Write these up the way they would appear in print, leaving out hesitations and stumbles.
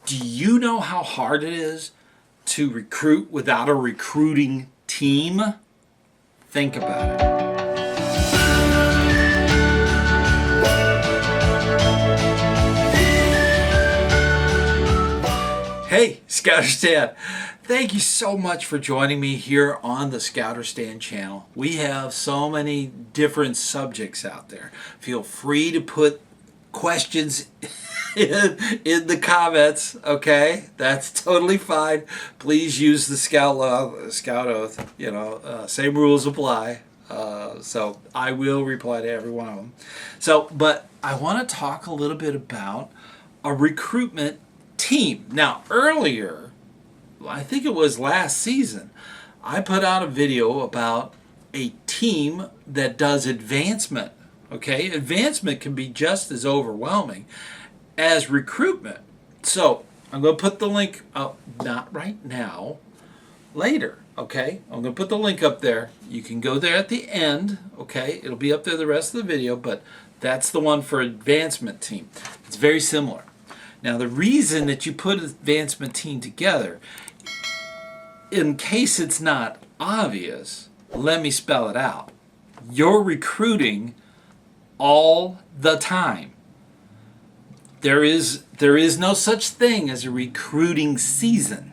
Do you know how hard it is to recruit without a recruiting team? Think about it. Hey, ScouterStan. Thank you so much for joining me here on the ScouterStan channel. We have so many different subjects out there. Feel free to put questions in the comments, okay? That's totally fine. Please use the scout oath. Same rules apply. So I will reply to every one of them. But I want to talk a little bit about a recruitment team. Now, earlier, I think it was last season, I put out a video about a team that does advancement. Okay, advancement can be just as overwhelming as recruitment. So I'm going to put the link up, not right now, later. Okay, I'm going to put the link up there. You can go there at the end. Okay, it'll be up there the rest of the video, but that's the one for advancement team. It's very similar. Now, the reason that you put advancement team together, in case it's not obvious, let me spell it out. You're recruiting all the time. There is no such thing as a recruiting season.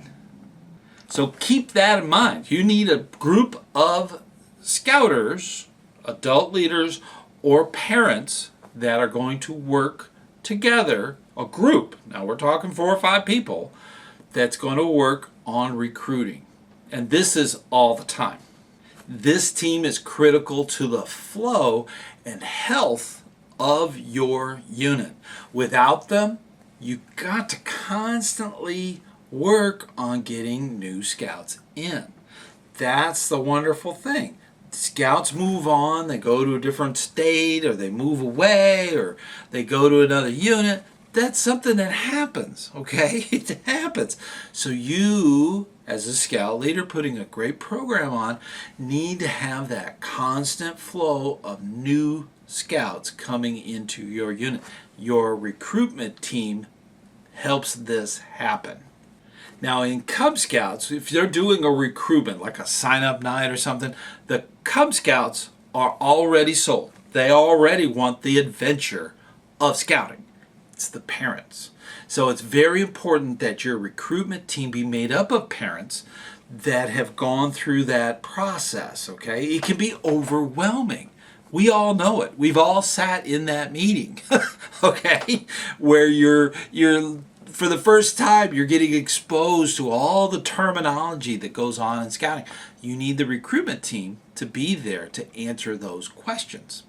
So keep that in mind. You need a group of scouters, adult leaders, or parents that are going to work together, a group. Now we're talking 4 or 5 people that's going to work on recruiting. And this is all the time. This team is critical to the flow and health of your unit. Without them, you got to constantly work on getting new scouts in. That's the wonderful thing. Scouts move on, they go to a different state, or they move away, or they go to another unit. That's something that happens, okay? It happens. So you, as a scout leader putting a great program on, need to have that constant flow of new scouts coming into your unit. Your recruitment team helps this happen. Now in Cub Scouts, if they're doing a recruitment, like a sign-up night or something, the Cub Scouts are already sold. They already want the adventure of scouting. It's the parents. So it's very important that your recruitment team be made up of parents that have gone through that process, okay? It can be overwhelming. We all know it. We've all sat in that meeting, okay? Where you're for the first time, you're getting exposed to all the terminology that goes on in scouting. You need the recruitment team to be there to answer those questions.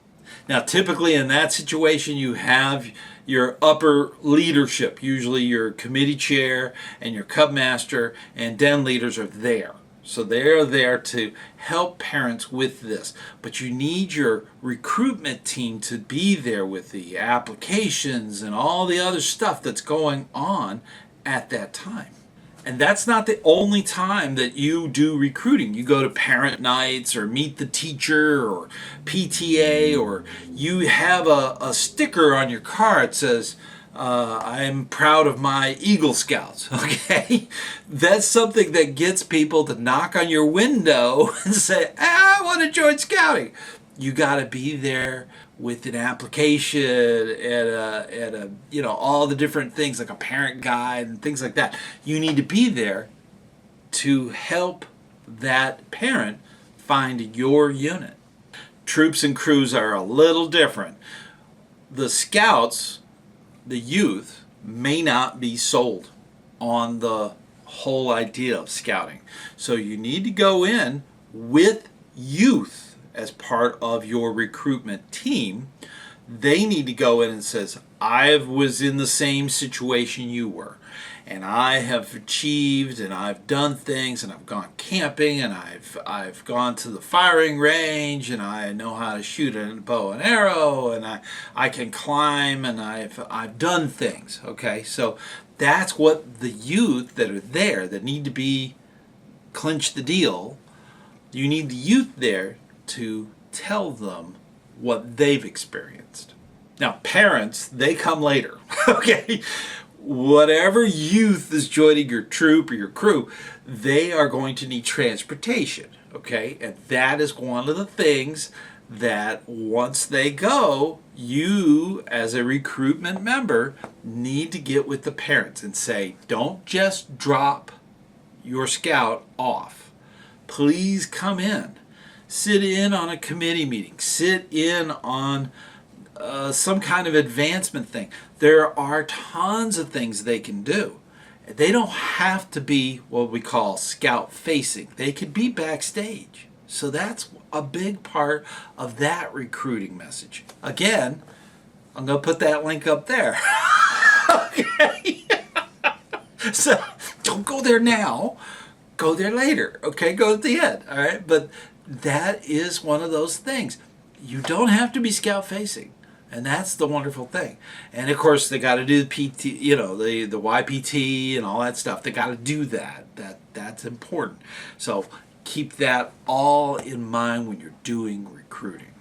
Now, typically in that situation, you have your upper leadership, usually your committee chair and your Cubmaster and Den Leaders are there. So they're there to help parents with this. But you need your recruitment team to be there with the applications and all the other stuff that's going on at that time. And that's not the only time that you do recruiting. You go to parent nights or meet the teacher or PTA, or you have a sticker on your car that says, I'm proud of my Eagle Scouts, okay? That's something that gets people to knock on your window and say, I want to join scouting. You got to be there with an application and all the different things like a parent guide and things like that. You need to be there to help that parent find your unit. Troops and crews are a little different. The scouts, the youth, may not be sold on the whole idea of scouting. So you need to go in with youth as part of your recruitment team. They need to go in and says, I was in the same situation you were, and I have achieved, and I've done things, and I've gone camping, and I've gone to the firing range, and I know how to shoot a bow and arrow, and I can climb, and I've done things. Okay, so that's what the youth that are there that need to be clinch the deal. You need the youth there to tell them what they've experienced. Now, parents, they come later, okay? whatever youth is joining your troop or your crew, they are going to need transportation, okay? And that is one of the things that once they go, you as a recruitment member need to get with the parents and say, don't just drop your scout off. Please come in. Sit in on a committee meeting. Sit in on some kind of advancement thing. There are tons of things they can do. They don't have to be what we call scout facing. They could be backstage. So that's a big part of that recruiting message. Again, I'm going to put that link up there. Okay. So don't go there now. Go there later. Okay, go at the end. All right. But that is one of those things. You don't have to be scout facing. And that's the wonderful thing. And of course, they got to do the PT, the YPT and all that stuff. They got to do that. That's important. So keep that all in mind when you're doing recruiting.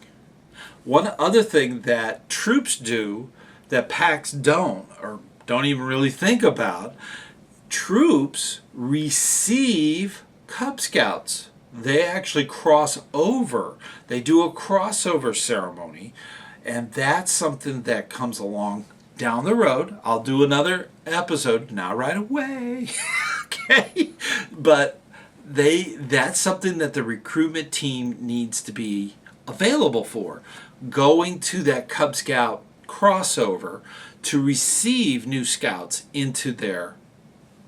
One other thing that troops do that packs don't, or don't even really think about, troops receive Cub Scouts. They actually cross over. They do a crossover ceremony. And that's something that comes along down the road. I'll do another episode, not right away, okay? But that's something that the recruitment team needs to be available for. Going to that Cub Scout crossover to receive new scouts into their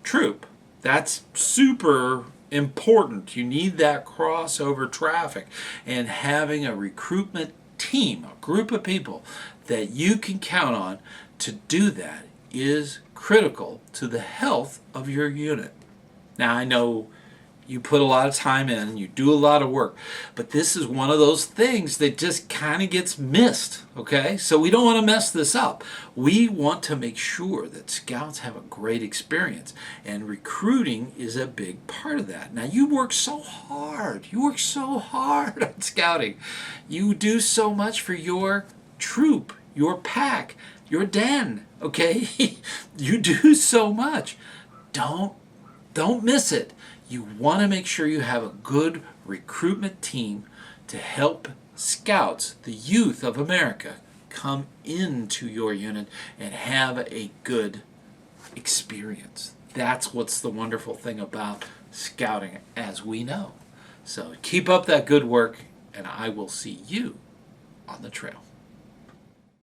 troop. That's super important. You need that crossover traffic. And having a recruitment team, a group of people that you can count on to do that is critical to the health of your unit. Now, I know you put a lot of time in, you do a lot of work, but this is one of those things that just kind of gets missed, okay? So we don't want to mess this up. We want to make sure that scouts have a great experience, and recruiting is a big part of that. Now, you work so hard. You work so hard on scouting. You do so much for your troop, your pack, your den, okay? You do so much. Don't miss it. You want to make sure you have a good recruitment team to help scouts, the youth of America, come into your unit and have a good experience. That's what's the wonderful thing about scouting, as we know. So keep up that good work, and I will see you on the trail.